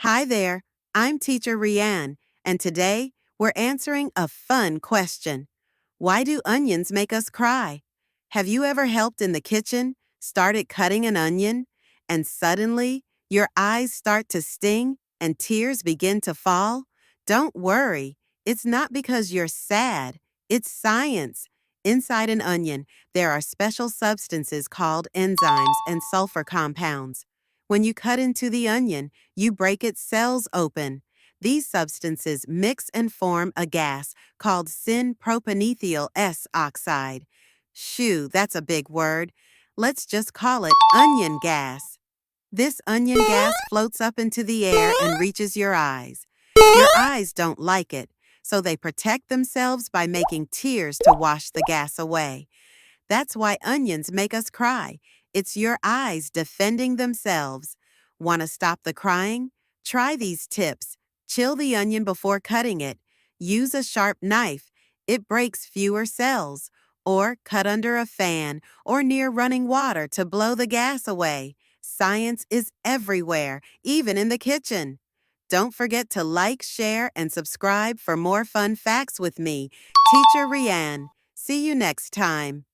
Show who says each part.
Speaker 1: Hi there, I'm Teacher Riane, and today we're answering a fun question. Why do onions make us cry? Have you ever helped in the kitchen, started cutting an onion, and suddenly your eyes start to sting and tears begin to fall? Don't worry, it's not because you're sad, it's science. Inside an onion, there are special substances called enzymes and sulfur compounds. When you cut into the onion, you break its cells open. These substances mix and form a gas called syn-propanethyl S oxide. Shoo, that's a big word. Let's just call it onion gas. This onion gas floats up into the air and reaches your eyes. Your eyes don't like it, so they protect themselves by making tears to wash the gas away. That's why onions make us cry. It's your eyes defending themselves. Want to stop the crying? Try these tips. Chill the onion before cutting it. Use a sharp knife. It breaks fewer cells. Or cut under a fan or near running water to blow the gas away. Science is everywhere, even in the kitchen. Don't forget to like, share, and subscribe for more fun facts with me, Teacher Riane. See you next time.